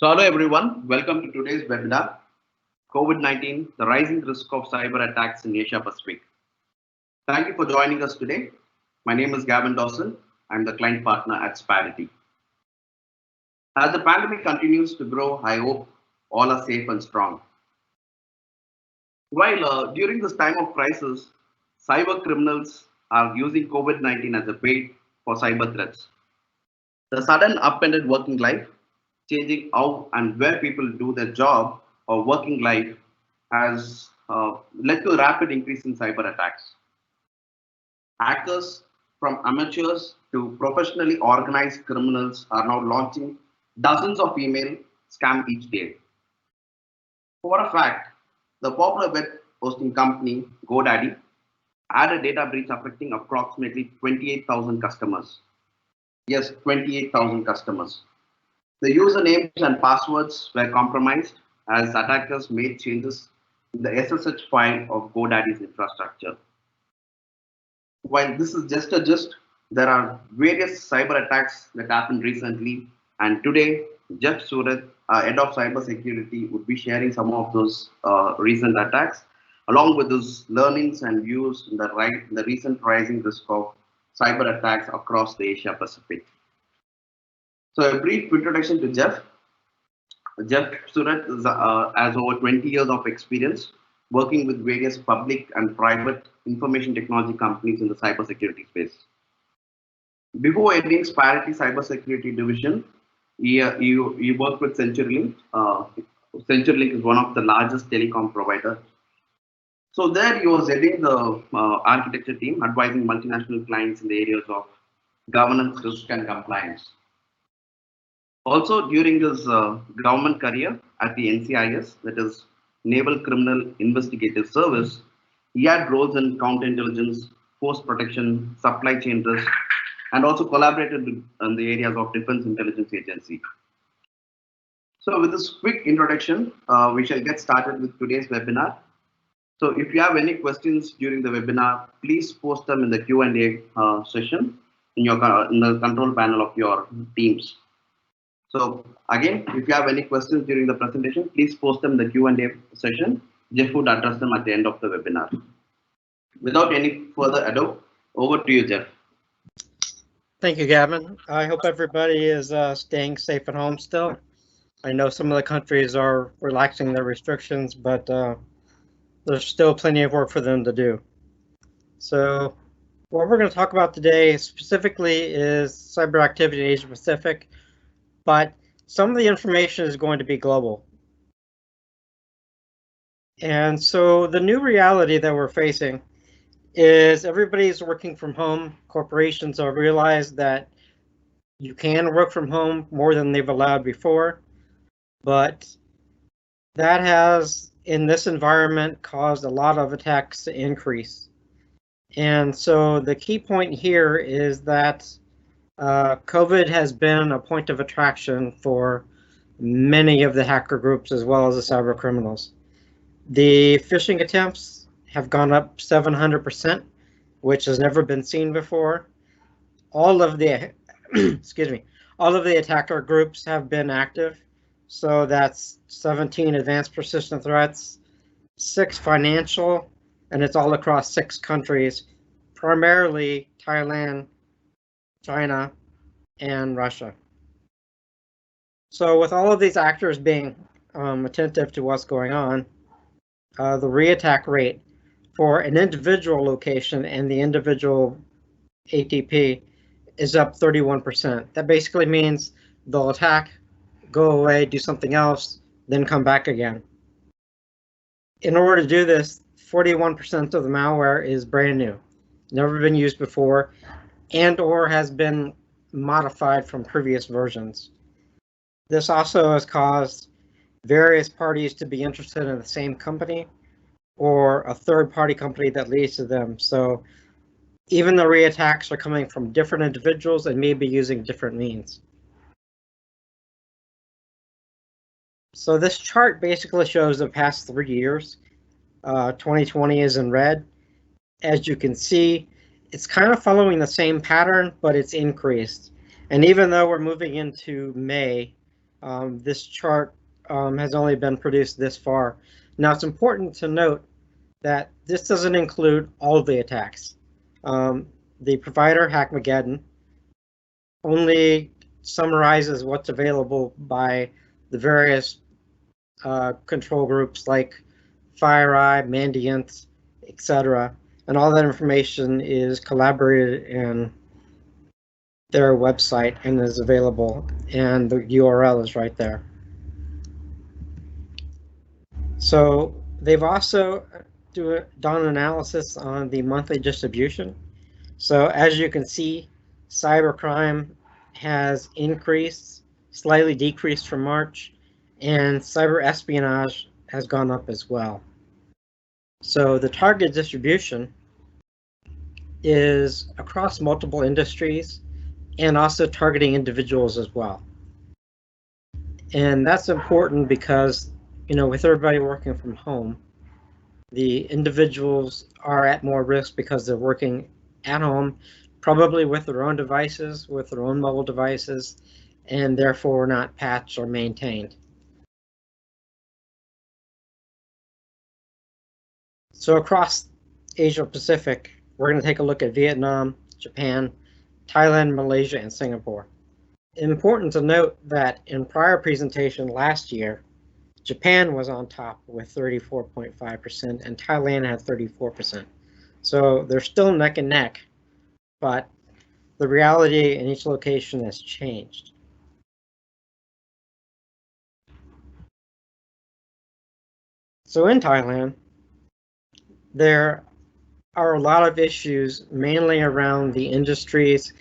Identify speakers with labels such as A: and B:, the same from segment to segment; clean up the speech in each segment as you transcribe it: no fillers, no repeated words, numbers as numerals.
A: So hello everyone, welcome to today's webinar, Covid-19, the rising risk of cyber attacks in Asia Pacific. Thank you for joining us today. My name is Gavin Dawson. I'm the client partner at Disparity. As the pandemic continues to grow, I hope all are safe and strong. While during this time of crisis, cyber criminals are using Covid-19 as a bait for cyber threats. The sudden upended working life, changing how and where people do their job or working life has led to a rapid increase in cyber attacks. Hackers from amateurs to professionally organized criminals are now launching dozens of email scams each day. For a fact, the popular web hosting company GoDaddy had a data breach affecting approximately 28,000 customers. Yes, 28,000 customers. The usernames and passwords were compromised as attackers made changes in the SSH file of GoDaddy's infrastructure. While this is just a gist, there are various cyber attacks that happened recently, and today Jeff Surratt, head of cybersecurity, would be sharing some of those recent attacks, along with his learnings and views in the recent rising risk of cyber attacks across the Asia Pacific. So a brief introduction to Jeff. Jeff Surratt has over 20 years of experience working with various public and private information technology companies in the cybersecurity space. Before heading Disparity Cybersecurity Division, he worked with CenturyLink. CenturyLink is one of the largest telecom providers. So there he was heading the architecture team, advising multinational clients in the areas of governance, risk, and compliance. Also, during his government career at the NCIS, that is Naval Criminal Investigative Service, he had roles in counterintelligence, force protection, supply chain risk, and also collaborated in the areas of Defense Intelligence Agency. So with this quick introduction, we shall get started with today's webinar. So if you have any questions during the webinar, please post them in the Q&A session in the control panel of your Teams. So again, if you have any questions during the presentation, please post them in the Q&A session. Jeff would address them at the end of the webinar. Without any further ado, over to you, Jeff.
B: Thank you, Gavin. I hope everybody is staying safe at home still. I know some of the countries are relaxing their restrictions, but there's still plenty of work for them to do. So what we're going to talk about today specifically is cyber activity in Asia Pacific, but some of the information is going to be global. And so the new reality that we're facing is everybody's working from home. Corporations have realized that you can work from home more than they've allowed before, but that has, in this environment, caused a lot of attacks to increase. And so the key point here is that COVID has been a point of attraction for many of the hacker groups as well as the cyber criminals. The phishing attempts have gone up 700%, which has never been seen before. All of the all of the attacker groups have been active. So that's 17 advanced persistent threats, 6 financial, and it's all across 6 countries, primarily Thailand, China, and Russia. So with all of these actors being attentive to what's going on, the re-attack rate for an individual location and the individual ATP is up 31%. That basically means they'll attack, go away, do something else, then come back again. In order to do this, 41% of the malware is brand new, never been used before, and or has been modified from previous versions. This also has caused various parties to be interested in the same company or a third-party company that leads to them. So even the re-attacks are coming from different individuals and maybe using different means. So this chart basically shows the past 3 years. 2020 is in red. As you can see, it's kind of following the same pattern, but it's increased. And even though we're moving into May, This chart has only been produced this far. Now, it's important to note that this doesn't include all of the attacks. The provider, Hackmageddon, only summarizes what's available by the various control groups like FireEye, Mandiant, etc. And all that information is collaborated in their website and is available, and the URL is right there. So they've also done an analysis on the monthly distribution. So as you can see, cybercrime has increased, slightly decreased from March, and cyber espionage has gone up as well. So the target distribution is across multiple industries and also targeting individuals as well. And that's important because, you know, with everybody working from home, the individuals are at more risk because they're working at home, probably with their own devices, with their own mobile devices, and therefore not patched or maintained. So across Asia Pacific, we're going to take a look at Vietnam, Japan, Thailand, Malaysia, and Singapore. Important to note that in prior presentation last year, Japan was on top with 34.5% and Thailand had 34%. So they're still neck and neck, but the reality in each location has changed. So in Thailand, there are a lot of issues mainly around the industries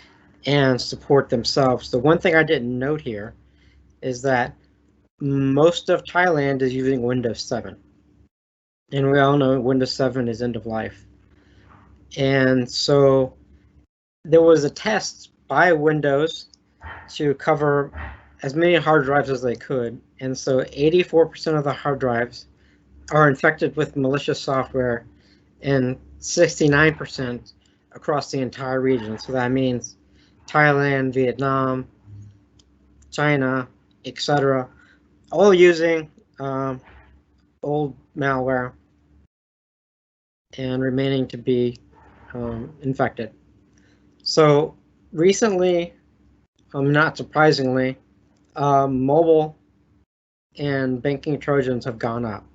B: and support themselves. The one thing I didn't note here is that most of Thailand is using Windows 7. And we all know Windows 7 is end of life. And so there was a test by Windows to cover as many hard drives as they could. And so 84% of the hard drives are infected with malicious software and 69% across the entire region. So that means Thailand, Vietnam, China, etc., all using old malware and remaining to be infected. So recently, not surprisingly, mobile and banking Trojans have gone up.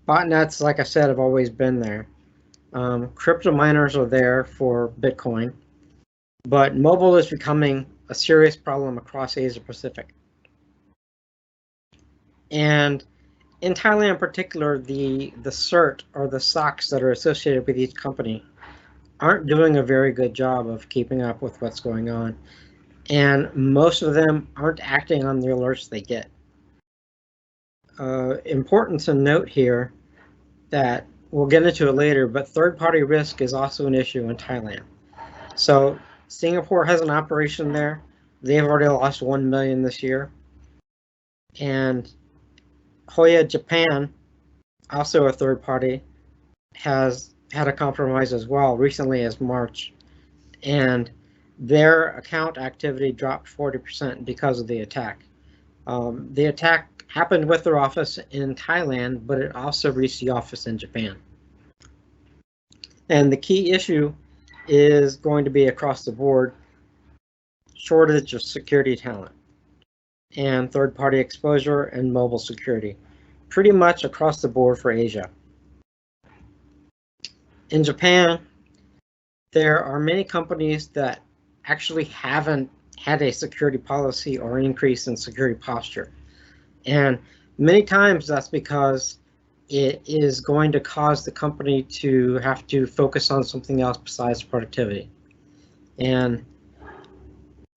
B: Botnets, like I said, have always been there. Crypto miners are there for Bitcoin, but mobile is becoming a serious problem across Asia Pacific. And in Thailand in particular, the CERT or the SOCs that are associated with each company aren't doing a very good job of keeping up with what's going on. And most of them aren't acting on the alerts they get. Important to note here that we'll get into it later, but third-party risk is also an issue in Thailand. So Singapore has an operation there. They've already lost 1 million this year. And Hoya Japan, also a third party, has had a compromise as well recently as March. And their account activity dropped 40% because of the attack. The attack happened with their office in Thailand, but it also reached the office in Japan. And the key issue is going to be across the board, shortage of security talent and third-party exposure and mobile security, pretty much across the board for Asia. In Japan, there are many companies that actually haven't had a security policy or increase in security posture. And many times that's because it is going to cause the company to have to focus on something else besides productivity. And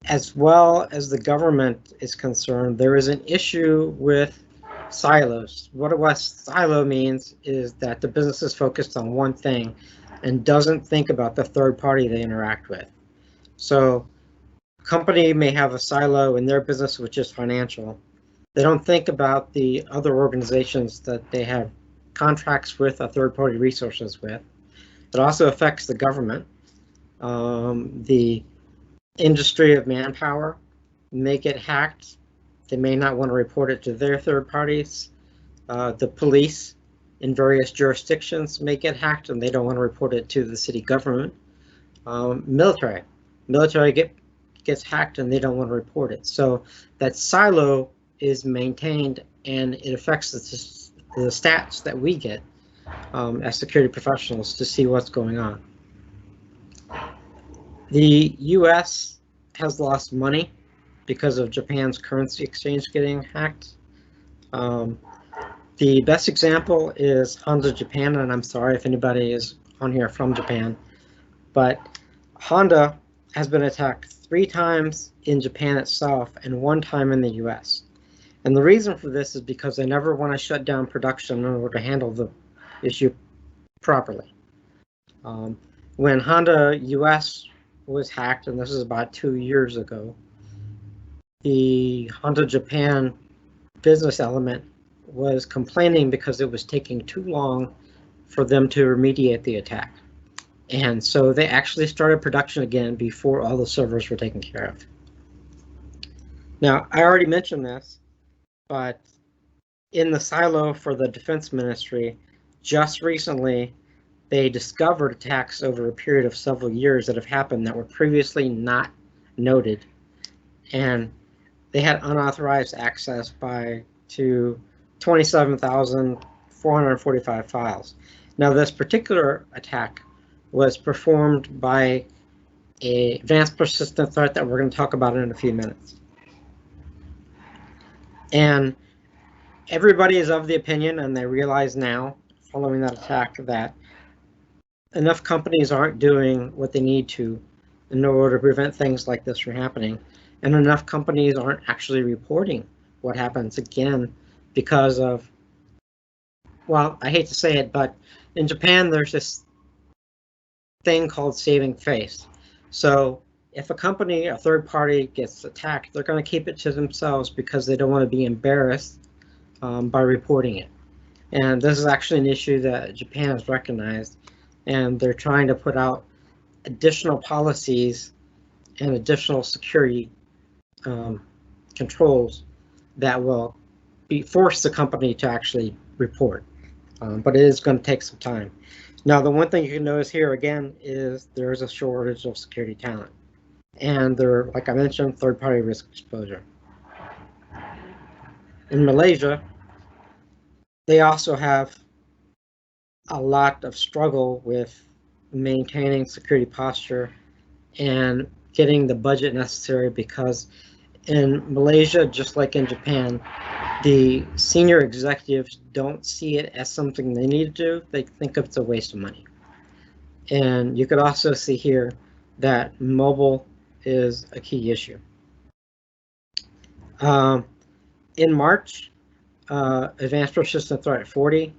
B: as well as the government is concerned, there is an issue with silos. What a silo means is that the business is focused on one thing and doesn't think about the third party they interact with. So a company may have a silo in their business, which is financial. They don't think about the other organizations that they have contracts with or third-party resources with. It also affects the government, the industry of manpower may get hacked They may not want to report it to their third parties. The police in various jurisdictions may get hacked and they don't want to report it to the city government. Military gets hacked and they don't want to report it. So that silo is maintained and it affects the stats that we get as security professionals to see what's going on. The US has lost money because of Japan's currency exchange getting hacked. The best example is Honda Japan, and I'm sorry if anybody is on here from Japan, but Honda has been attacked 3 times in Japan itself and 1 time in the US. And the reason for this is because they never want to shut down production in order to handle the issue properly. When Honda US was hacked, and this is about 2 years ago, the Honda Japan business element was complaining because it was taking too long for them to remediate the attack. And so they actually started production again before all the servers were taken care of. Now, I already mentioned this, but in the silo for the Defense Ministry, just recently, they discovered attacks over a period of several years that have happened that were previously not noted. And they had unauthorized access to 27,445 files. Now, this particular attack was performed by an advanced persistent threat that we're going to talk about in a few minutes. And everybody is of the opinion, and they realize now, following that attack, that enough companies aren't doing what they need to in order to prevent things like this from happening. And enough companies aren't actually reporting what happens again because of, well, I hate to say it, but in Japan, there's this thing called saving face. So if a company, a third party gets attacked, they're going to keep it to themselves because they don't want to be embarrassed by reporting it. And this is actually an issue that Japan has recognized, and they're trying to put out additional policies and additional security controls that will force the company to actually report. But it is going to take some time. Now, the one thing you can notice here again is there is a shortage of security talent. And there, like I mentioned, third-party risk exposure. In Malaysia, they also have a lot of struggle with maintaining security posture and getting the budget necessary, because in Malaysia, just like in Japan, the senior executives don't see it as something they need to do. They think it's a waste of money. And you could also see here that mobile is a key issue. In March, Advanced Persistent Threat 40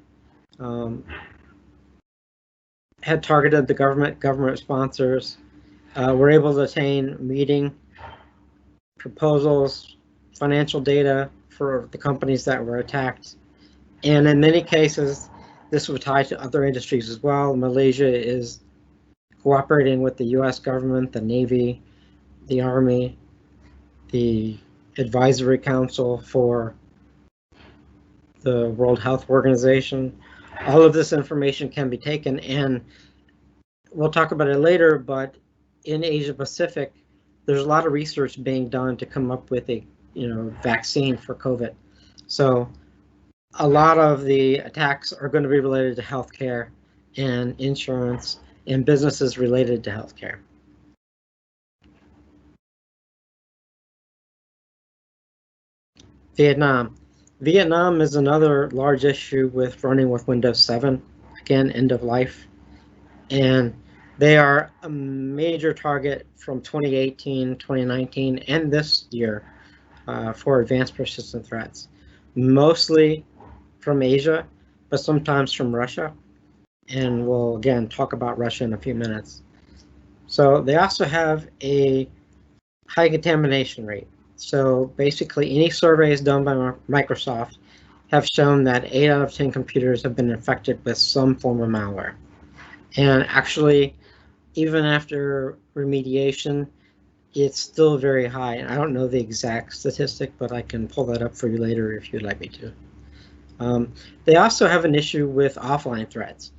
B: had targeted the government sponsors, were able to attain meeting proposals, financial data for the companies that were attacked. And in many cases, this was tied to other industries as well. Malaysia is cooperating with the US government, the Navy, the Army, the Advisory Council for the World Health Organization. All of this information can be taken, and we'll talk about it later, but in Asia Pacific, there's a lot of research being done to come up with a vaccine for COVID. So a lot of the attacks are going to be related to healthcare and insurance and businesses related to healthcare. Vietnam is another large issue with running with Windows 7, again, end of life. And they are a major target from 2018, 2019, and this year for advanced persistent threats, mostly from Asia, but sometimes from Russia. And we'll, again, talk about Russia in a few minutes. So they also have a high contamination rate. So basically, any surveys done by Microsoft have shown that 8 out of 10 computers have been infected with some form of malware. And actually, even after remediation, it's still very high. And I don't know the exact statistic, but I can pull that up for you later if you'd like me to. They also have an issue with offline threats.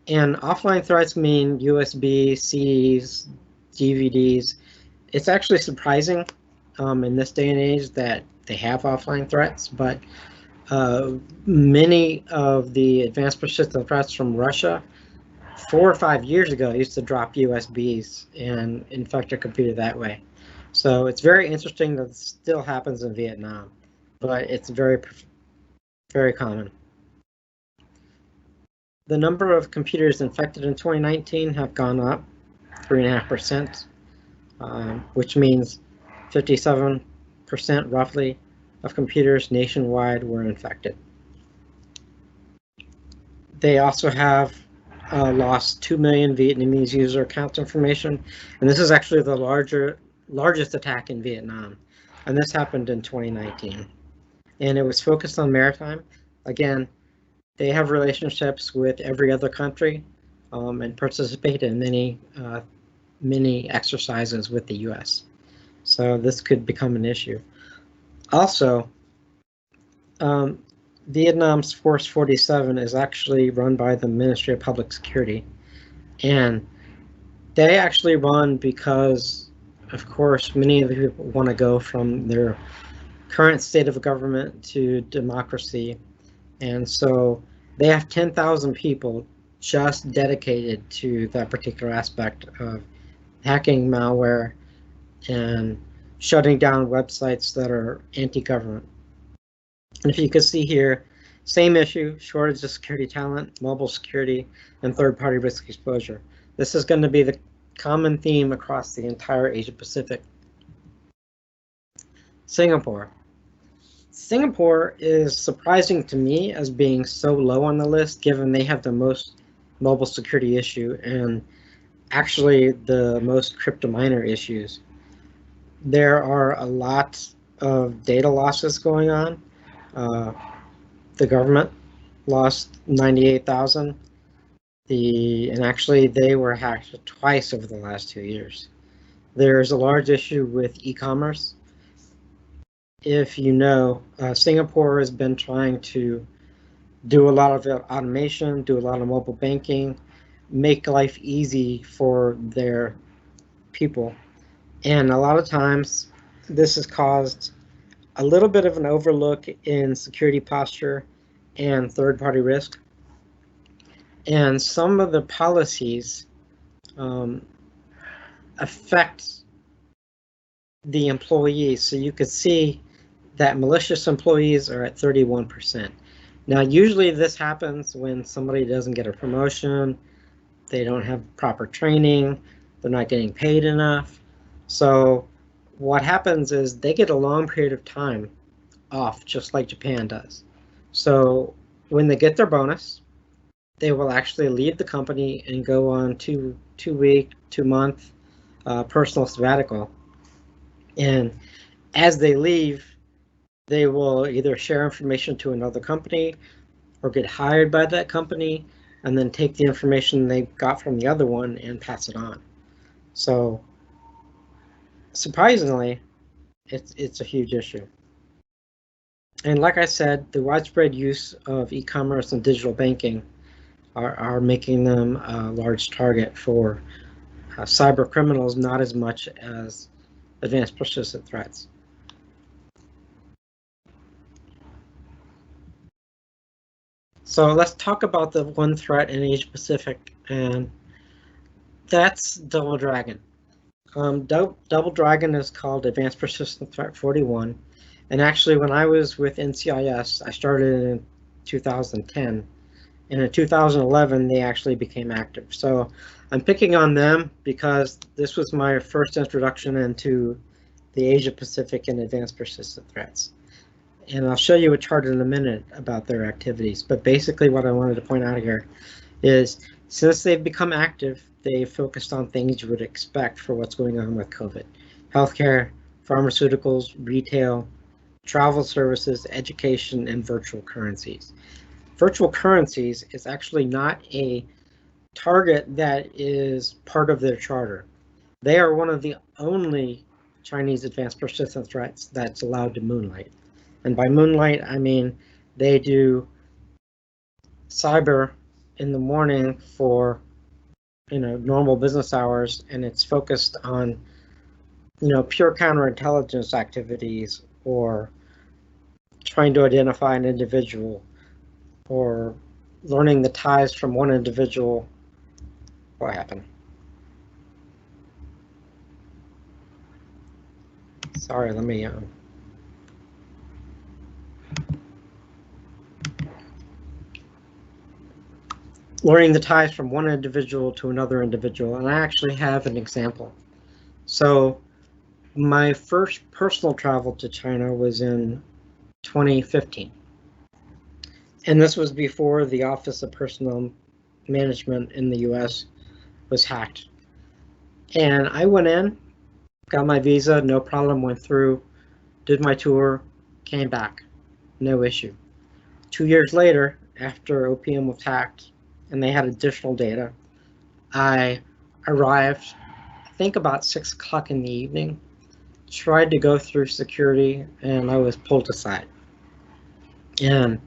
B: And offline threats mean USB, CDs, DVDs. It's actually surprising in this day and age that they have offline threats, but many of the advanced persistent threats from Russia 4 or 5 years ago used to drop USBs and infect your computer that way. So it's very interesting that it still happens in Vietnam, but it's very, very common. The number of computers infected in 2019 have gone up 3.5%, which means 57% roughly of computers nationwide were infected. They also have lost 2 million Vietnamese user account information, and this is actually the largest attack in Vietnam, and this happened in 2019. And it was focused on maritime. Again, they have relationships with every other country and participate in many exercises with the US. So this could become an issue. Also, Vietnam's Force 47 is actually run by the Ministry of Public Security. And they actually run because, of course, many of the people want to go from their current state of government to democracy. And so they have 10,000 people just dedicated to that particular aspect of hacking malware and shutting down websites that are anti-government. And if you can see here, same issue, shortage of security talent, mobile security, and third-party risk exposure. This is going to be the common theme across the entire Asia Pacific. Singapore. Singapore is surprising to me as being so low on the list, given they have the most mobile security issue and actually the most crypto miner issues. There are a lot of data losses going on. The government lost 98,000. And actually they were hacked twice over the last 2 years. There's a large issue with e-commerce. If you know, Singapore has been trying to do a lot of automation, do a lot of mobile banking, make life easy for their people. And a lot of times this has caused a little bit of an overlook in security posture and third-party risk. And some of the policies affect the employees. So you could see that malicious employees are at 31%. Now, usually this happens when somebody doesn't get a promotion, they don't have proper training, they're not getting paid enough. So what happens is they get a long period of time off, just like Japan does. So when they get their bonus, they will actually leave the company and go on two-week, 2-month personal sabbatical. And as they leave, they will either share information to another company or get hired by that company and then take the information they got from the other one and pass it on. So surprisingly, it's a huge issue. And like I said, the widespread use of e-commerce and digital banking are making them a large target for cyber criminals, not as much as advanced persistent threats. So let's talk about the one threat in Asia Pacific, and that's Double Dragon. Double Dragon is called Advanced Persistent Threat 41, and actually when I was with NCIS, I started in 2010, and in 2011 they actually became active. So I'm picking on them because this was my first introduction into the Asia Pacific and advanced persistent threats. And I'll show you a chart in a minute about their activities. But basically what I wanted to point out here is since they've become active, they've focused on things you would expect for what's going on with COVID. Healthcare, pharmaceuticals, retail, travel services, education, and virtual currencies. Virtual currencies is actually not a target that is part of their charter. They are one of the only Chinese advanced persistent threats that's allowed to moonlight. And by moonlight, I mean they do cyber in the morning for normal business hours, and it's focused on pure counterintelligence activities, or trying to identify an individual, or learning the ties from one individual. What happened? Sorry, let me learning the ties from one individual to another individual. And I actually have an example. So my first personal travel to China was in 2015. And this was before the Office of Personnel Management in the US was hacked. And I went in, got my visa, no problem, went through, did my tour, came back, no issue. 2 years later, after OPM was hacked and they had additional data, I arrived, I think about 6 o'clock in the evening, tried to go through security, and I was pulled aside. And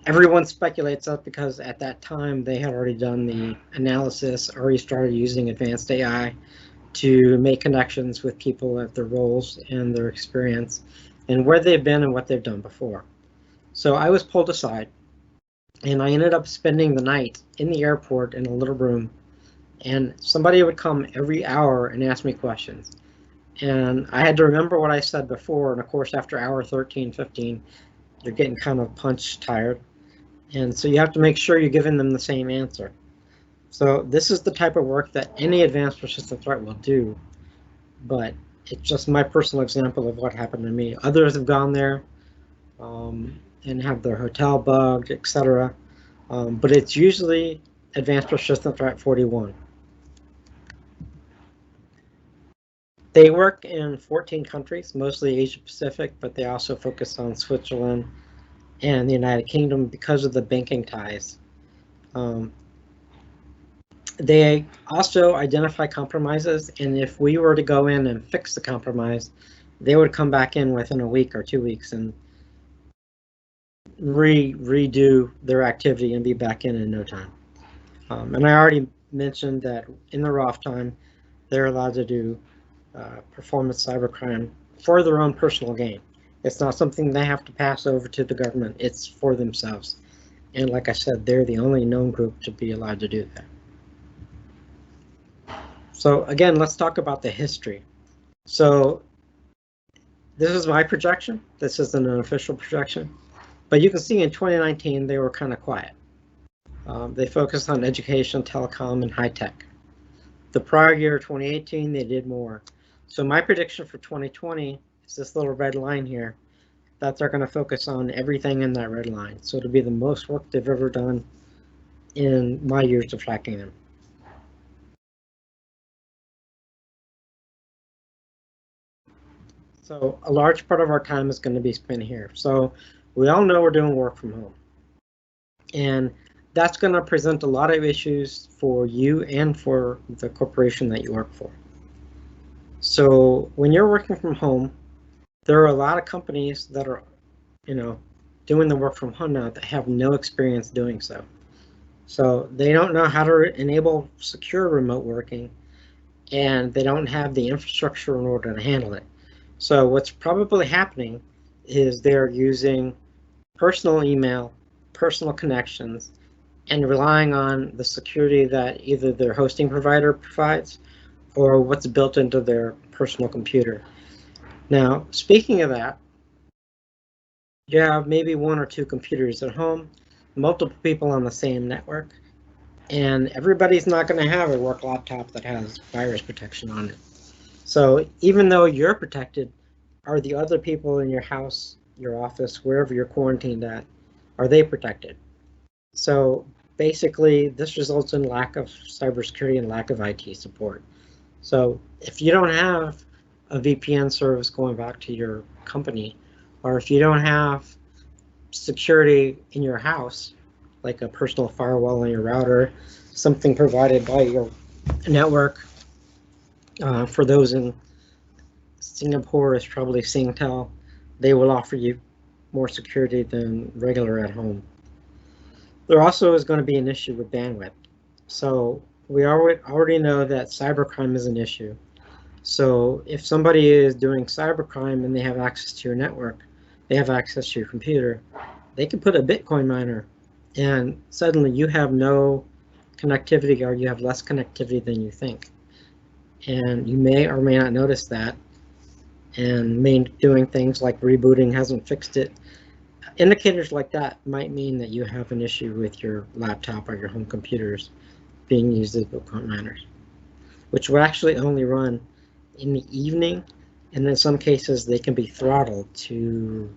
B: everyone speculates that because at that time they had already done the analysis, already started using advanced AI to make connections with people at their roles and their experience and where they've been and what they've done before. So I was pulled aside, and I ended up spending the night in the airport in a little room, and somebody would come every hour and ask me questions. And I had to remember what I said before, and of course after hour 13, 15, you're getting kind of punch tired. And so you have to make sure you're giving them the same answer. So this is the type of work that any advanced persistent threat will do, but it's just my personal example of what happened to me. Others have gone there and have their hotel bugged, etc. But it's usually advanced persistent threat 41. They work in 14 countries, mostly Asia Pacific, but they also focus on Switzerland and the United Kingdom because of the banking ties. They also identify compromises, and if we were to go in and fix the compromise, they would come back in within a week or 2 weeks and redo their activity and be back in no time. And I already mentioned that in their off time, they're allowed to do performance cybercrime for their own personal gain. It's not something they have to pass over to the government. It's for themselves. And like I said, they're the only known group to be allowed to do that. So again, let's talk about the history. So this is my projection. This isn't an official projection. But you can see in 2019, they were kind of quiet. They focused on education, telecom, and high tech. The prior year, 2018, they did more. So my prediction for 2020 is this little red line here, that they're going to focus on everything in that red line. So it'll be the most work they've ever done in my years of tracking them. So a large part of our time is going to be spent here. So we all know we're doing work from home. And that's going to present a lot of issues for you and for the corporation that you work for. So when you're working from home, there are a lot of companies that are, doing the work from home now that have no experience doing so. So they don't know how to enable secure remote working, and they don't have the infrastructure in order to handle it. So what's probably happening is they're using personal email, personal connections, and relying on the security that either their hosting provider provides or what's built into their personal computer. Now, speaking of that, you have maybe 1 or 2 computers at home, multiple people on the same network, and everybody's not going to have a work laptop that has virus protection on it. So even though you're protected, are the other people in your house, your office, wherever you're quarantined at, are they protected? So basically, this results in lack of cybersecurity and lack of IT support. So if you don't have a VPN service going back to your company, or if you don't have security in your house, like a personal firewall on your router, something provided by your network for those in Singapore is probably Singtel. They will offer you more security than regular at home. There also is going to be an issue with bandwidth. So we already know that cybercrime is an issue. So if somebody is doing cybercrime and they have access to your network, they have access to your computer, they can put a Bitcoin miner and suddenly you have no connectivity, or you have less connectivity than you think. And you may or may not notice that, and doing things like rebooting hasn't fixed it. Indicators like that might mean that you have an issue with your laptop or your home computers being used as Bitcoin miners, which will actually only run in the evening, and in some cases they can be throttled to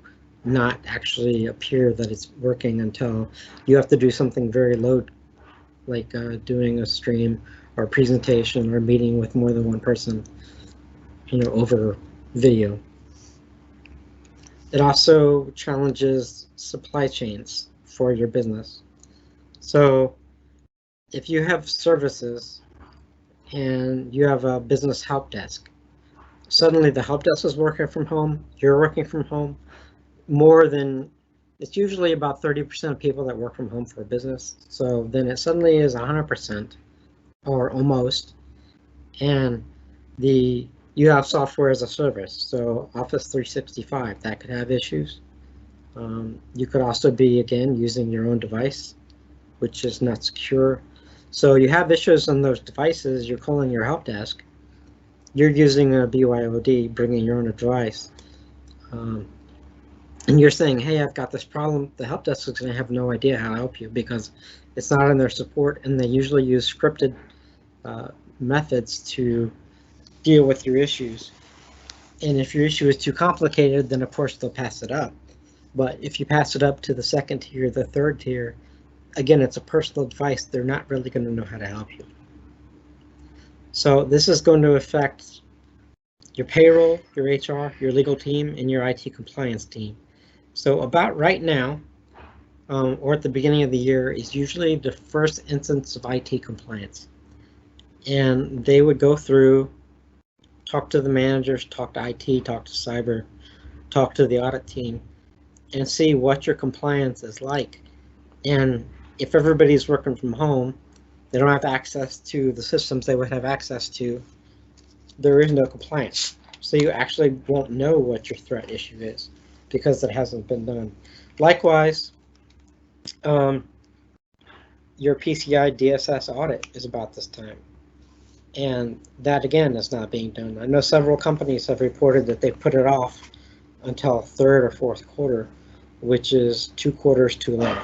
B: not actually appear that it's working until you have to do something very low, like doing a stream or a presentation or a meeting with more than one person, over video. It also challenges supply chains for your business. So if you have services and you have a business help desk, suddenly the help desk is working from home, you're working from home, it's usually about 30% of people that work from home for a business. So then it suddenly is 100% or almost, and you have software as a service. So Office 365, that could have issues. You could also be, again, using your own device, which is not secure. So you have issues on those devices, you're calling your help desk, you're using a BYOD, bringing your own device, and you're saying, hey, I've got this problem. The help desk is going to have no idea how to help you because it's not in their support, and they usually use scripted methods to deal with your issues. And if your issue is too complicated, then of course they'll pass it up. But if you pass it up to the second tier, the third tier, again, it's a personal device. They're not really going to know how to help you. So this is going to affect your payroll, your HR, your legal team, and your IT compliance team. So about right now, or at the beginning of the year, is usually the first instance of IT compliance. And they would go through, talk to the managers, talk to IT, talk to cyber, talk to the audit team, and see what your compliance is like. And if everybody's working from home, they don't have access to the systems they would have access to, there is no compliance. So you actually won't know what your threat issue is because it hasn't been done. Likewise, your PCI DSS audit is about this time. And that, again, is not being done. I know several companies have reported that they put it off until third or fourth quarter, which is 2 quarters too late.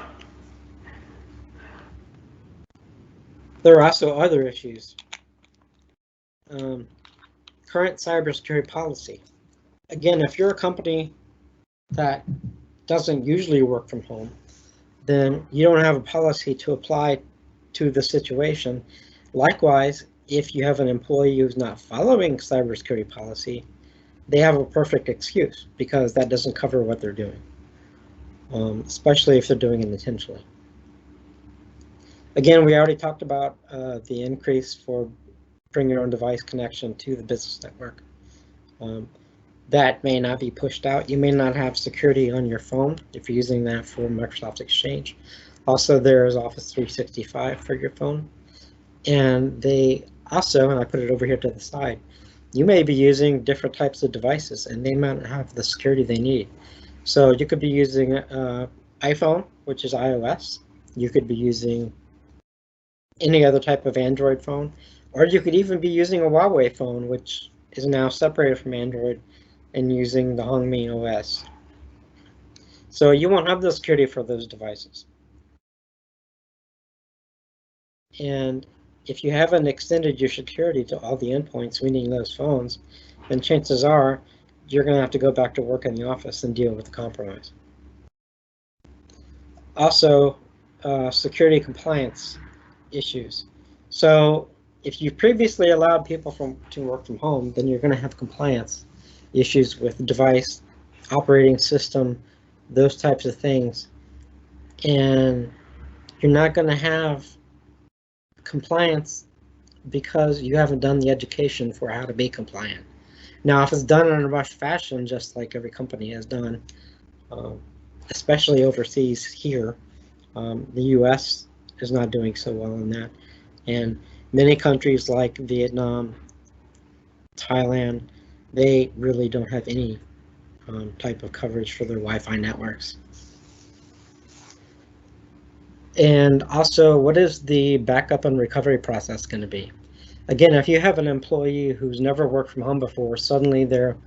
B: There are also other issues. Current cybersecurity policy. Again, if you're a company that doesn't usually work from home, then you don't have a policy to apply to the situation. Likewise, if you have an employee who's not following cybersecurity policy, they have a perfect excuse because that doesn't cover what they're doing, especially if they're doing it intentionally. Again, we already talked about the increase for bring your own device connection to the business network. That may not be pushed out. You may not have security on your phone if you're using that for Microsoft Exchange. Also, there's Office 365 for your phone. And they also, and I put it over here to the side, you may be using different types of devices and they might not have the security they need. So you could be using iPhone, which is iOS. You could be using any other type of Android phone, or you could even be using a Huawei phone, which is now separated from Android and using the Hongmi OS. So you won't have the security for those devices. And if you haven't extended your security to all the endpoints, meaning those phones, then chances are you're going to have to go back to work in the office and deal with the compromise. Also, security compliance issues. So if you previously allowed people to work from home, then you're going to have compliance issues with device, operating system, those types of things. And you're not going to have compliance because you haven't done the education for how to be compliant. Now, if it's done in a rushed fashion, just like every company has done, especially overseas here, the U.S. is not doing so well in that. And many countries like Vietnam, Thailand, they really don't have any type of coverage for their Wi-Fi networks. And also, what is the backup and recovery process going to be? Again, if you have an employee who's never worked from home before, suddenly they're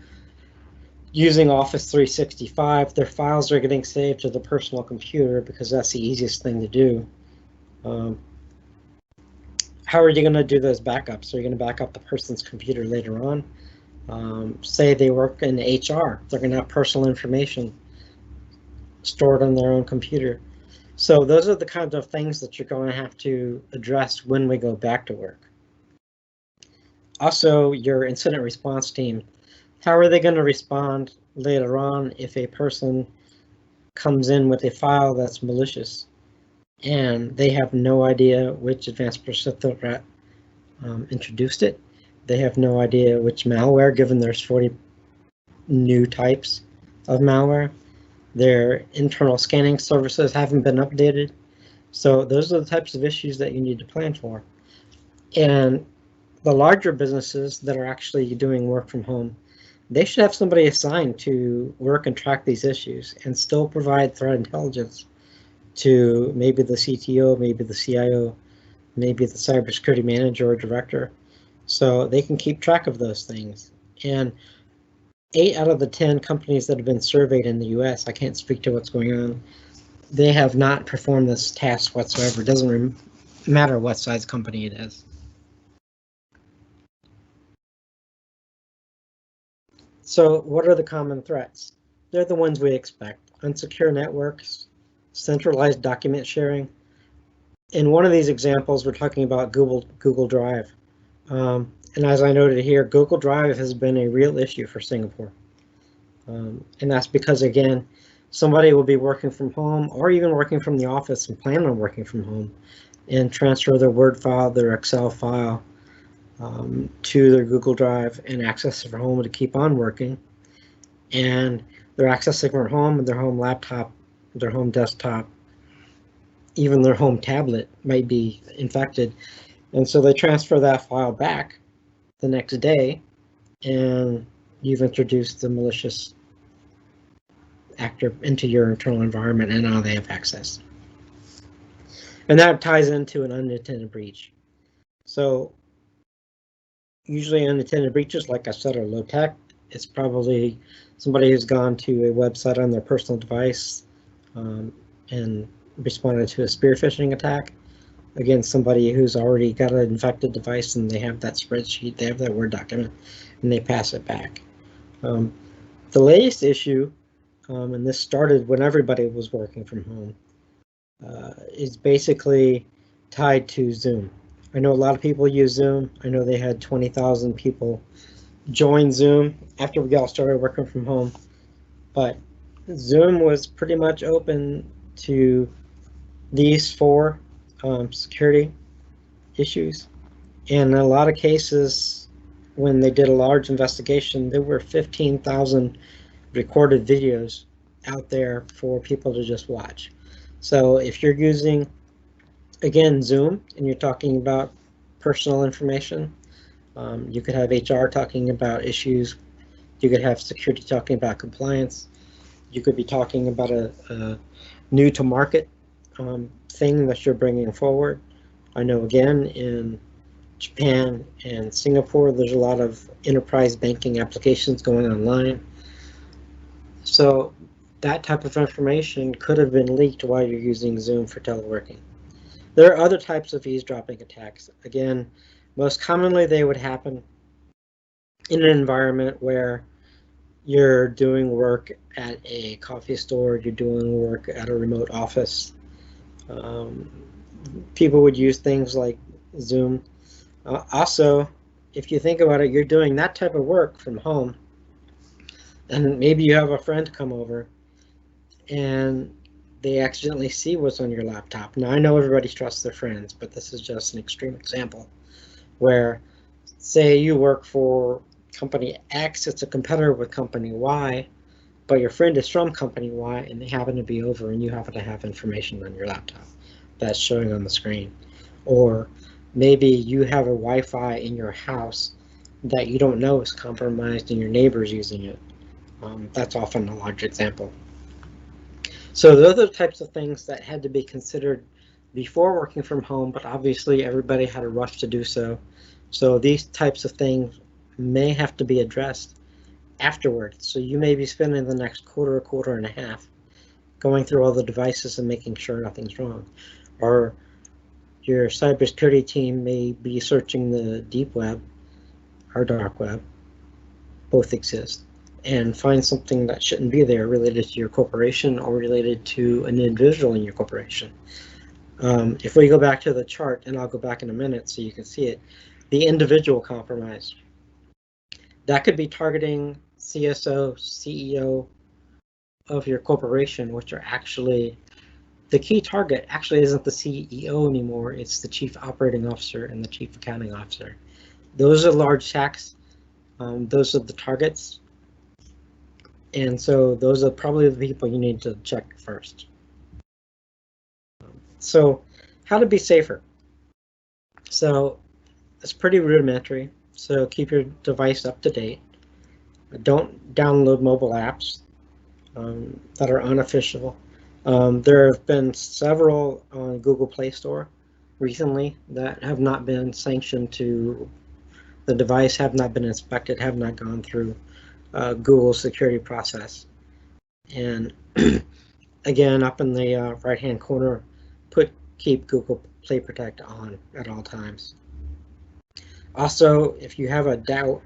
B: using Office 365, their files are getting saved to the personal computer because that's the easiest thing to do. How are you going to do those backups? Are you going to back up the person's computer later on? Say they work in HR, they're going to have personal information stored on their own computer. So those are the kinds of things that you're going to have to address when we go back to work. Also, your incident response team, how are they going to respond later on if a person comes in with a file that's malicious and they have no idea which advanced persistent threat introduced it? They have no idea which malware, given there's 40 new types of malware. Their internal scanning services haven't been updated. So those are the types of issues that you need to plan for. And the larger businesses that are actually doing work from home, they should have somebody assigned to work and track these issues and still provide threat intelligence to maybe the CTO, maybe the CIO, maybe the cybersecurity manager or director, so they can keep track of those things. And 8 out of the 10 companies that have been surveyed in the US, I can't speak to what's going on, they have not performed this task whatsoever. It doesn't matter what size company it is. So what are the common threats? They're the ones we expect. Unsecure networks, centralized document sharing. In one of these examples, we're talking about Google Drive. And as I noted here, Google Drive has been a real issue for Singapore. And that's because, again, somebody will be working from home or even working from the office and plan on working from home and transfer their Word file, their Excel file to their Google Drive and access it from home to keep on working. And they're accessing from home and their home laptop, their home desktop, even their home tablet might be infected. And so they transfer that file back the next day, and you've introduced the malicious actor into your internal environment, and now they have access. And that ties into an unintended breach. So usually unintended breaches, like I said, are low tech. It's probably somebody who's gone to a website on their personal device and responded to a spear phishing attack. Again, somebody who's already got an infected device and they have that spreadsheet, they have that Word document, and they pass it back. The latest issue, and this started when everybody was working from home, is basically tied to Zoom. I know a lot of people use Zoom. I know they had 20,000 people join Zoom after we all started working from home, but Zoom was pretty much open to these 4 security issues. And in a lot of cases, when they did a large investigation, there were 15,000 recorded videos out there for people to just watch. So if you're using, again, Zoom, and you're talking about personal information, you could have HR talking about issues, you could have security talking about compliance, you could be talking about a new to market thing that you're bringing forward. I know, again, in Japan and Singapore, there's a lot of enterprise banking applications going online. So that type of information could have been leaked while you're using Zoom for teleworking. There are other types of eavesdropping attacks. Again, most commonly they would happen in an environment where you're doing work at a coffee store, you're doing work at a remote office. People would use things like Zoom. Also, if you think about it, you're doing that type of work from home, and maybe you have a friend come over and they accidentally see what's on your laptop. Now, I know everybody trusts their friends, but this is just an extreme example where, say you work for company X, it's a competitor with company Y, but your friend is from company Y and they happen to be over and you happen to have information on your laptop that's showing on the screen. Or maybe you have a Wi-Fi in your house that you don't know is compromised and your neighbor's using it. That's often a large example. So those are the types of things that had to be considered before working from home, but obviously everybody had a rush to do so. So these types of things may have to be addressed afterwards. So you may be spending the next quarter and a half going through all the devices and making sure nothing's wrong. Or your cybersecurity team may be searching the deep web or dark web, both exist, and find something that shouldn't be there related to your corporation or related to an individual in your corporation. If we go back to the chart, and I'll go back in a minute so you can see it, the individual compromise. That could be targeting CSO, CEO of your corporation, which are actually, the key target actually isn't the CEO anymore, it's the chief operating officer and the chief accounting officer. Those are large hacks. Those are the targets. And so those are probably the people you need to check first. So how to be safer? So it's pretty rudimentary. So keep your device up to date. Don't download mobile apps that are unofficial. There have been several on Google Play Store recently that have not been sanctioned to the device, have not been inspected, have not gone through Google's security process. And again, up in the right-hand corner, keep Google Play Protect on at all times. Also, if you have a doubt,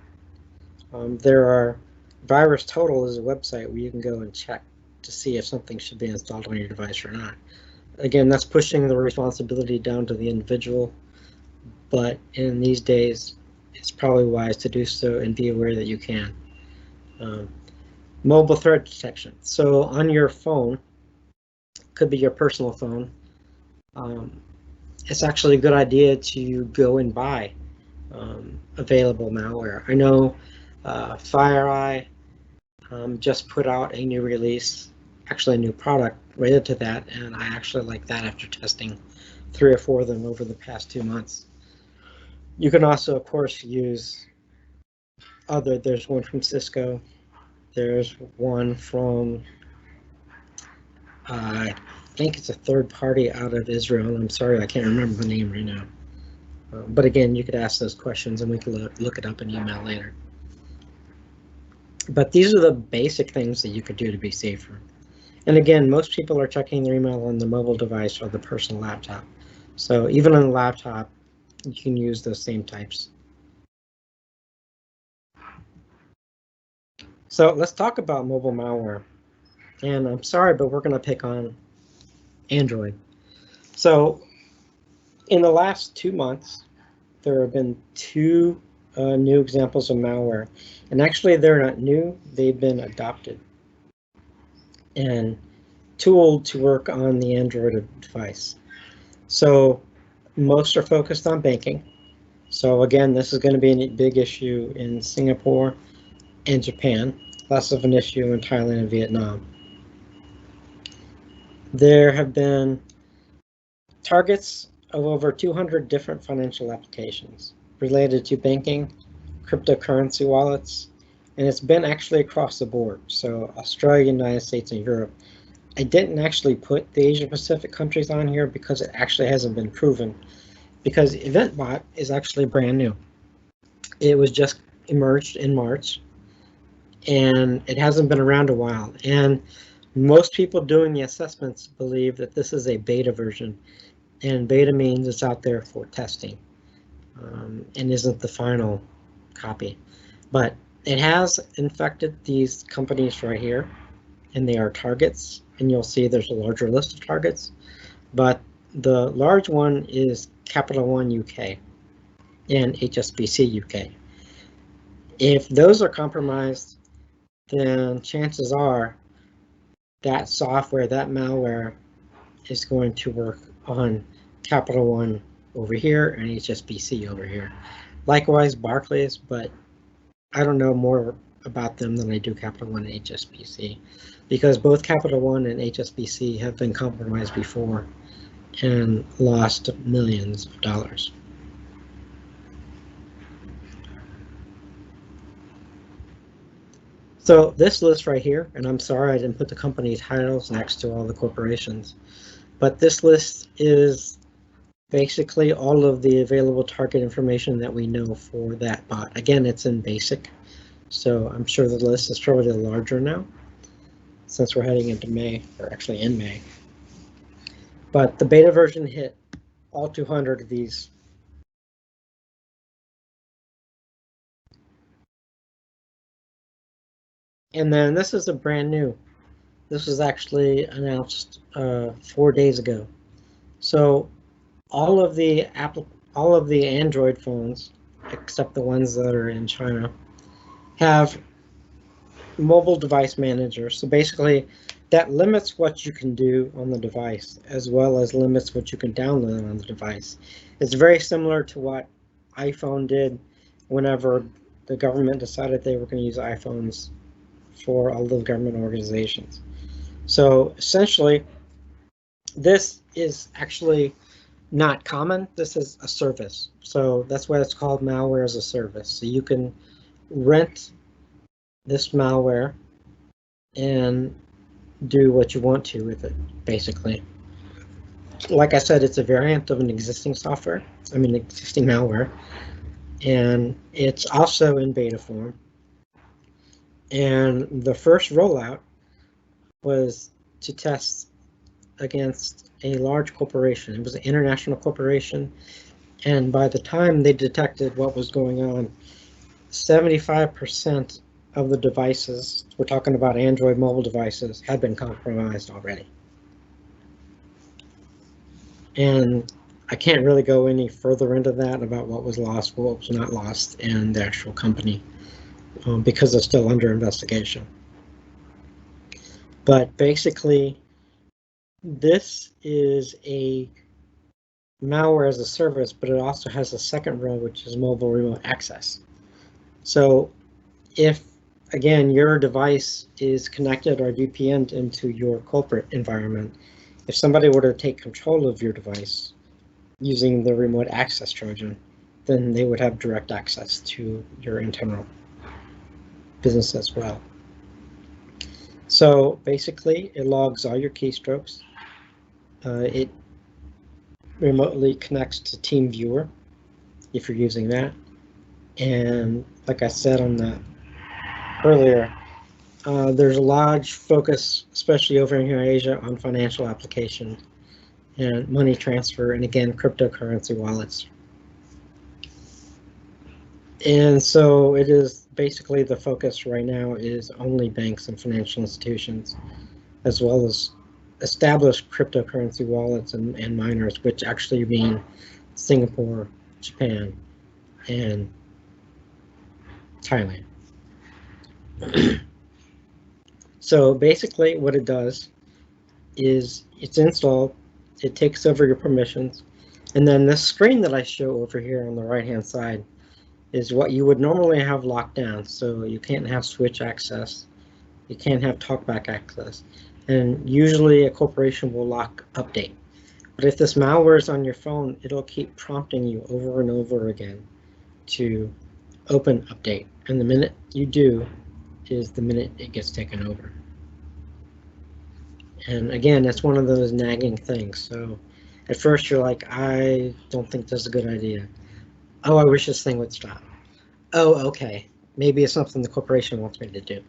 B: there are Virus Total is a website where you can go and check to see if something should be installed on your device or not. Again, that's pushing the responsibility down to the individual, but in these days, it's probably wise to do so and be aware that you can. Mobile threat detection. So on your phone, could be your personal phone, it's actually a good idea to go and buy available malware. I know FireEye just put out a new release, actually a new product related to that, and I actually like that after testing 3 or 4 of them over the past 2 months. You can also, of course, use there's one from Cisco, there's one from, I think it's a third party out of Israel. I'm sorry, I can't remember the name right now. But again, you could ask those questions and we can look it up in email later. But these are the basic things that you could do to be safer. And again, most people are checking their email on the mobile device or the personal laptop. So even on the laptop, you can use those same types. So let's talk about mobile malware. And I'm sorry, but we're going to pick on Android. So in the last 2 months, there have been 2 new examples of malware. And actually, they're not new. They've been adopted and tooled to work on the Android device. So most are focused on banking. So again, this is going to be a big issue in Singapore and Japan, less of an issue in Thailand and Vietnam. There have been targets of over 200 different financial applications related to banking, cryptocurrency wallets, and it's been actually across the board. So Australia, United States, and Europe. I didn't actually put the Asia Pacific countries on here because it actually hasn't been proven, because EventBot is actually brand new. It was just emerged in March and it hasn't been around a while. And most people doing the assessments believe that this is a beta version, and beta means it's out there for testing and isn't the final copy. But it has infected these companies right here, and they are targets, and you'll see there's a larger list of targets, but the large one is Capital One UK and HSBC UK. If those are compromised, then chances are that software, that malware, is going to work on Capital One over here and HSBC over here. Likewise, Barclays, but I don't know more about them than I do Capital One and HSBC, because both Capital One and HSBC have been compromised before and lost millions of dollars. So this list right here, and I'm sorry I didn't put the company titles next to all the corporations, but this list is basically all of the available target information that we know for that bot. Again, it's in basic, so I'm sure the list is probably larger now since we're heading into May, or actually in May. But the beta version hit all 200 of these. And then this is a brand new. This was actually announced 4 days ago. So all of the Android phones, except the ones that are in China, have mobile device managers. So basically, that limits what you can do on the device, as well as limits what you can download on the device. It's very similar to what iPhone did whenever the government decided they were going to use iPhones for all the government organizations. So essentially, this is actually not common. This is a service. So that's why it's called malware as a service. So you can rent this malware and do what you want to with it, basically. Like I said, it's a variant of an existing software, existing malware, and it's also in beta form. And the first rollout was to test against a large corporation. It was an international corporation, and by the time they detected what was going on, 75% of the devices, we're talking about Android mobile devices, had been compromised already. And I can't really go any further into that about what was lost, what was not lost, and the actual company, because it's still under investigation. But basically, this is a malware as a service, but it also has a second role, which is mobile remote access. So if, again, your device is connected or VPN'd into your corporate environment, if somebody were to take control of your device using the remote access Trojan, then they would have direct access to your internal business as well. So basically, it logs all your keystrokes. It remotely connects to TeamViewer if you're using that. And like I said on the earlier, there's a large focus, especially over in here in Asia, on financial application and money transfer, and again, cryptocurrency wallets. And so it is basically the focus right now is only banks and financial institutions, as well as established cryptocurrency wallets and miners, which actually mean Singapore, Japan, and Thailand. So basically what it does is it's installed, it takes over your permissions, and then this screen that I show over here on the right hand side is what you would normally have locked down. So you can't have switch access, you can't have talkback access, and usually a corporation will lock update. But if this malware is on your phone, it'll keep prompting you over and over again to open update, and the minute you do is the minute it gets taken over. And again, that's one of those nagging things. So at first you're like, I don't think this is a good idea. Oh, I wish this thing would stop. Oh, okay, maybe it's something the corporation wants me to do.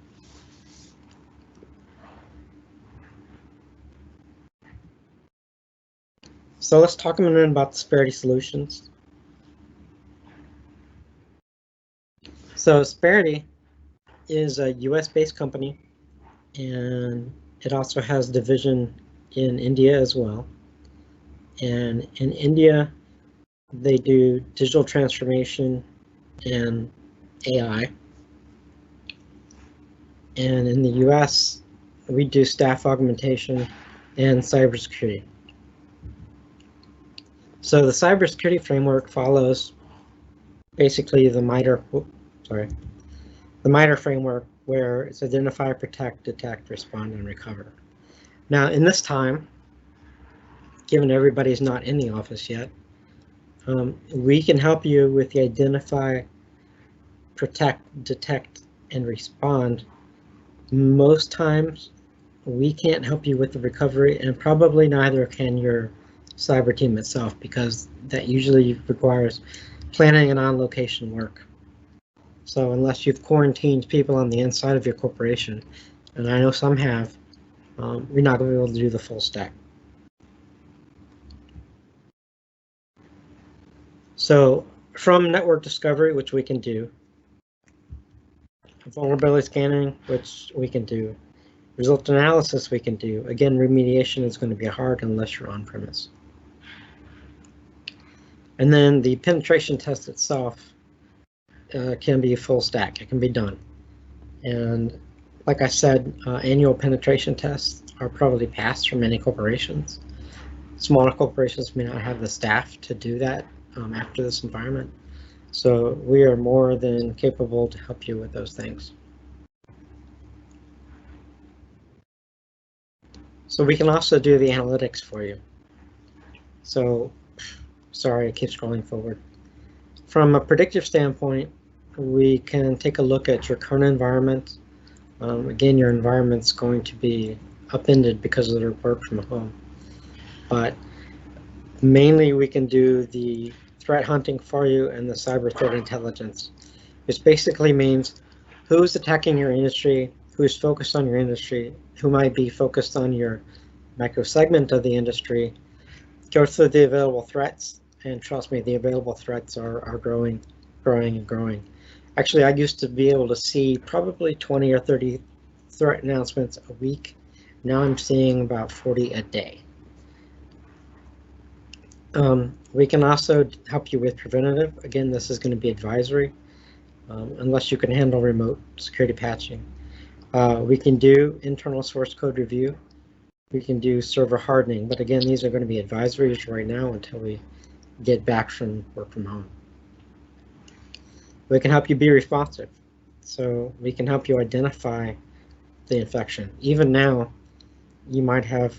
B: So let's talk a minute about disparity solutions. So disparity is a US-based company, and it also has division in India as well. And in India, they do digital transformation and AI. And in the US, we do staff augmentation and cybersecurity. So the cybersecurity framework follows basically the MITRE the MITRE framework, where it's identify, protect, detect, respond, and recover. Now, in this time, given everybody's not in the office yet, we can help you with the identify, protect, detect, and respond. Most times, we can't help you with the recovery, and probably neither can your cyber team itself, because that usually requires planning and on-location work. So unless you've quarantined people on the inside of your corporation, and I know some have, you're not going to be able to do the full stack. So from network discovery, which we can do, vulnerability scanning, which we can do, result analysis we can do. Again, remediation is going to be hard unless you're on premise. And then the penetration test itself can be a full stack. It can be done. And like I said, annual penetration tests are probably passed for many corporations. Smaller corporations may not have the staff to do that after this environment. So we are more than capable to help you with those things. So we can also do the analytics for you. So, sorry, I keep scrolling forward. From a predictive standpoint, we can take a look at your current environment. Again, your environment's going to be upended because of their work from home. But mainly we can do the threat hunting for you and the cyber threat intelligence, which basically means who's attacking your industry, who's focused on your industry, who might be focused on your micro segment of the industry, go through the available threats, and trust me, the available threats are growing. Actually, I used to be able to see probably 20 or 30 threat announcements a week. Now I'm seeing about 40 a day. We can also help you with preventative. Again, this is going to be advisory, unless you can handle remote security patching. We can do internal source code review. We can do server hardening, but again, these are going to be advisories right now until we get back from work from home. We can help you be responsive. So we can help you identify the infection. Even now, you might have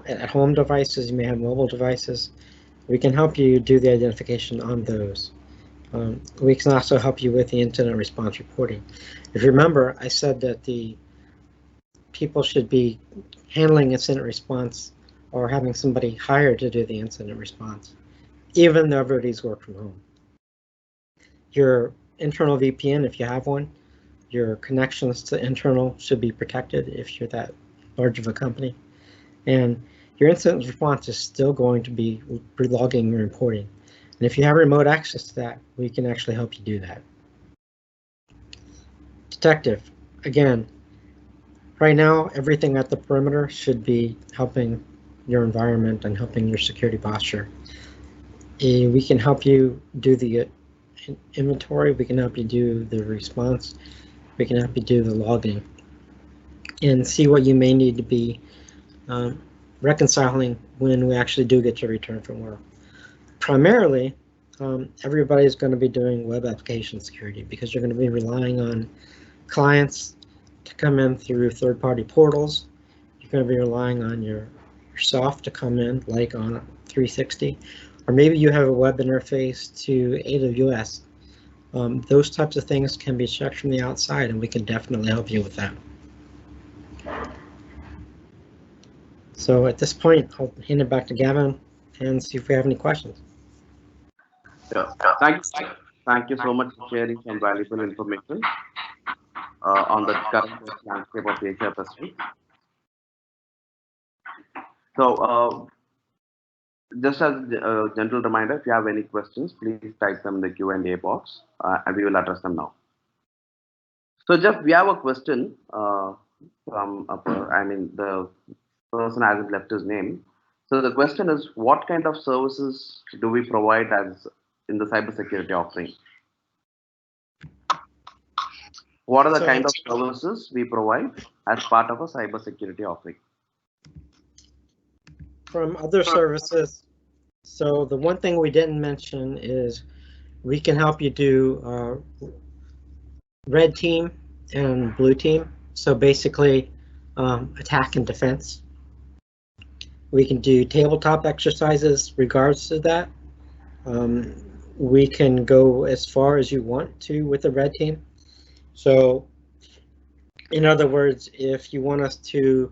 B: at-home devices, you may have mobile devices. We can help you do the identification on those. We can also help you with the incident response reporting. If you remember, I said that the people should be handling incident response or having somebody hired to do the incident response, even though everybody's work from home. Your internal VPN, if you have one, your connections to internal should be protected if you're that large of a company. And your incident response is still going to be logging and reporting. And if you have remote access to that, we can actually help you do that. Detective, again, right now, everything at the perimeter should be helping your environment and helping your security posture. We can help you do the inventory, we can help you do the response, we can help you do the logging, and see what you may need to be reconciling when we actually do get your return from work. Primarily, everybody's going to be doing web application security because you're going to be relying on clients to come in through third-party portals. You're going to be relying on yourself to come in, like on 360, or maybe you have a web interface to AWS. Those types of things can be checked from the outside, and we can definitely help you with that. So at this point, I'll hand it back to Gavin and see if we have any questions.
A: Yeah. Thank you so much for sharing some valuable information on the current landscape of Asia Pacific. So, just as a gentle reminder, if you have any questions, please type them in the Q&A box, and we will address them now. So, Jeff, we have a question from, the person hasn't left his name. So the question is, what kind of services do we provide as in the cybersecurity offering? What are the kind of services we provide as part of a cybersecurity offering?
B: From other services, so the one thing we didn't mention is we can help you do red team and blue team. So basically, attack and defense. We can do tabletop exercises regards to that. We can go as far as you want to with the red team. So in other words, if you want us to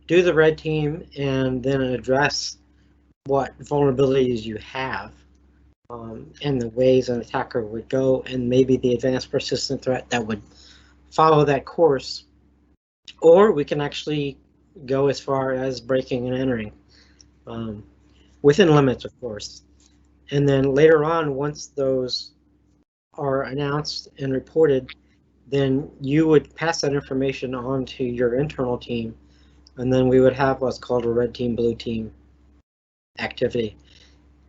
B: do the red team and then address what vulnerabilities you have, and the ways an attacker would go, and maybe the advanced persistent threat that would follow that course, or we can actually go as far as breaking and entering, within limits, of course. And then later on, once those are announced and reported, then you would pass that information on to your internal team, and then we would have what's called a red team, blue team activity.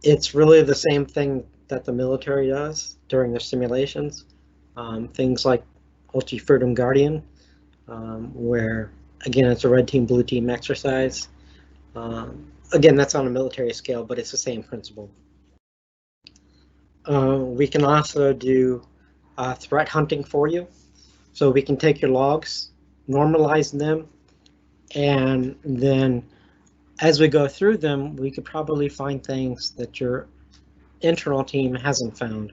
B: It's really the same thing that the military does during their simulations. Things like Ulti Guardian, where again it's a red team, blue team exercise. Again, that's on a military scale, but it's the same principle. We can also do threat hunting for you. So we can take your logs, normalize them, and then as we go through them, we could probably find things that your internal team hasn't found.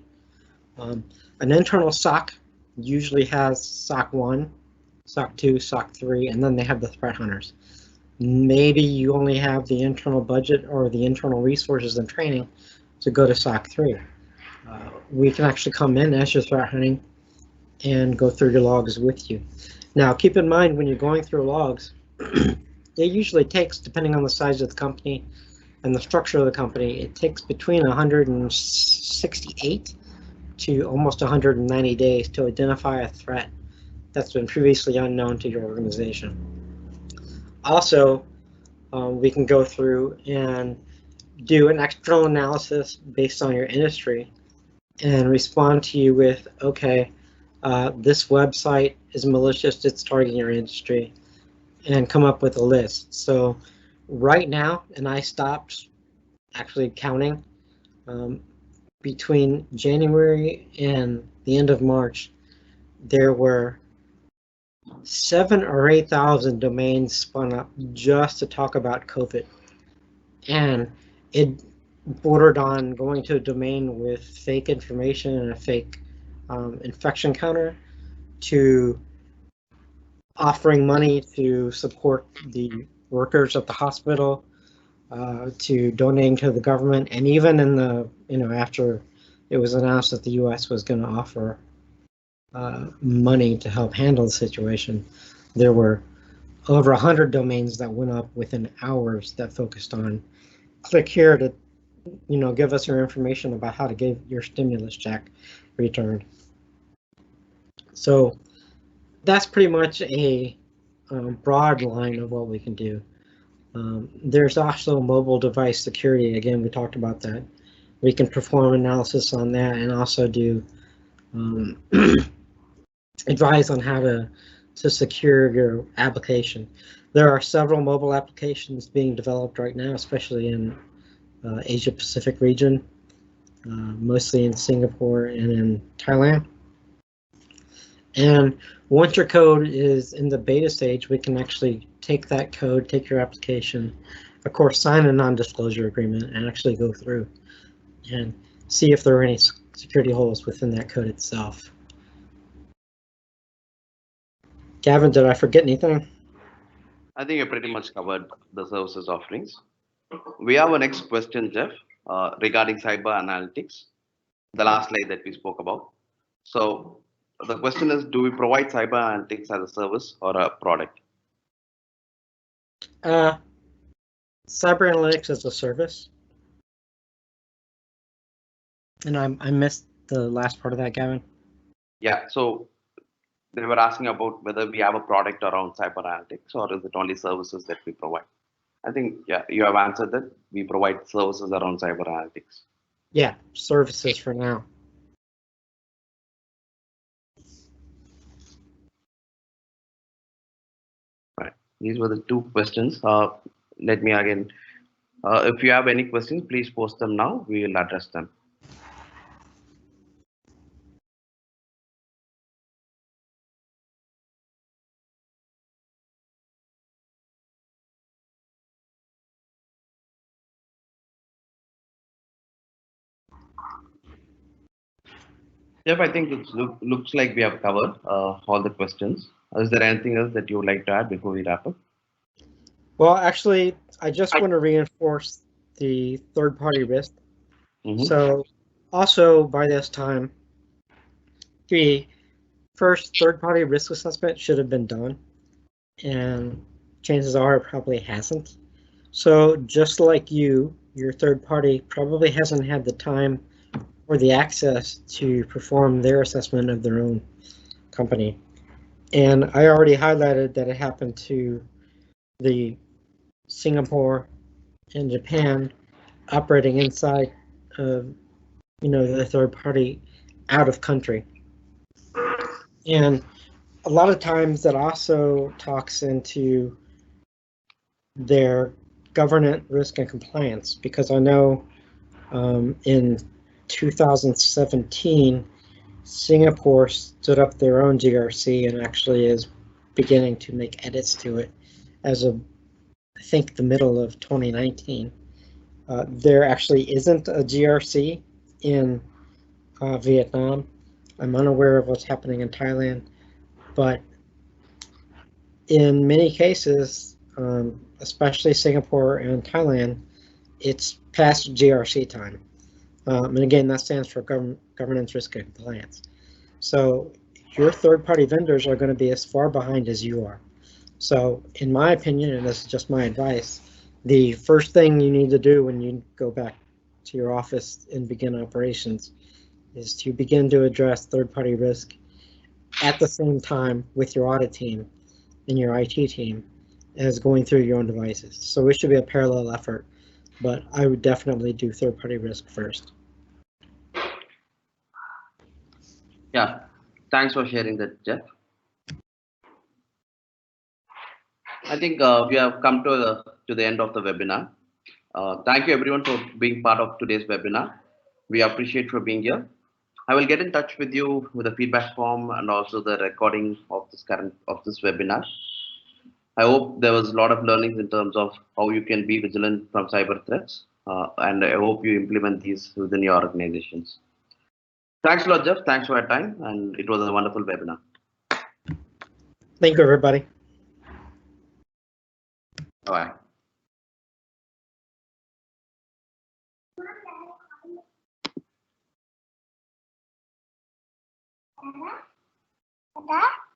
B: An internal SOC usually has SOC 1, SOC 2, SOC 3, and then they have the threat hunters. Maybe you only have the internal budget or the internal resources and training to go to SOC 3. We can actually come in as your threat hunting and go through your logs with you. Now, keep in mind when you're going through logs, it usually takes, depending on the size of the company and the structure of the company, it takes between 168 to almost 190 days to identify a threat that's been previously unknown to your organization. Also, we can go through and do an external analysis based on your industry and respond to you with, okay, this website is malicious, it's targeting your industry, and come up with a list. So right now, and I stopped actually counting, between January and the end of March, there were 7,000 or 8,000 domains spun up just to talk about COVID. And it bordered on going to a domain with fake information and a fake infection counter, to offering money to support the workers at the hospital, to donating to the government, and even in the, after it was announced that the U.S. was going to offer money to help handle the situation, there were over 100 domains that went up within hours that focused on click here to, give us your information about how to get your stimulus check returned. So that's pretty much a broad line of what we can do. There's also mobile device security. Again, we talked about that. We can perform analysis on that and also do advise on how to secure your application. There are several mobile applications being developed right now, especially in Asia Pacific region, mostly in Singapore and in Thailand. And once your code is in the beta stage, we can actually take that code, take your application, of course, sign a non-disclosure agreement, and actually go through and see if there are any security holes within that code itself. Gavin, did I forget anything?
A: I think you pretty much covered the services offerings. We have a next question, Jeff, regarding cyber analytics, the last slide that we spoke about. So the question is, do we provide cyber analytics as a service or a product?
B: Cyber analytics as a service. And I missed the last part of that, Gavin.
A: Yeah, so they were asking about whether we have a product around cyber analytics or is it only services that we provide? I think, yeah, you have answered that. We provide services around cyber analytics.
B: Yeah, services for now.
A: Right. These were the two questions. Let me again, if you have any questions, please post them now. We will address them. Jeff, I think it looks like we have covered all the questions. Is there anything else that you would like to add before we wrap up?
B: Well, actually, I just want to reinforce the third-party risk. So also by this time, the first third-party risk assessment should have been done, and chances are it probably hasn't. So just like your third party probably hasn't had the time or the access to perform their assessment of their own company. And I already highlighted that it happened to the Singapore and Japan operating inside of the third party out of country. And a lot of times that also talks into their governance, risk, and compliance, because I know in 2017, Singapore stood up their own GRC and actually is beginning to make edits to it as of, I think, the middle of 2019. There actually isn't a GRC in Vietnam. I'm unaware of what's happening in Thailand, but in many cases, especially Singapore and Thailand, it's past GRC time. And again, that stands for governance, risk, and compliance. So your third-party vendors are going to be as far behind as you are. So in my opinion, and this is just my advice, the first thing you need to do when you go back to your office and begin operations is to begin to address third-party risk at the same time with your audit team and your IT team as going through your own devices. So it should be a parallel effort, but I would definitely do third-party risk first.
A: Yeah, thanks for sharing that, Jeff. I think we have come to the end of the webinar. Thank you everyone for being part of today's webinar. We appreciate for being here. I will get in touch with you with a feedback form and also the recording of this webinar. I hope there was a lot of learnings in terms of how you can be vigilant from cyber threats, and I hope you implement these within your organizations. Thanks a lot, Jeff. Thanks for your time, and it was a wonderful webinar.
B: Thank you, everybody.
A: Bye.
C: Ada?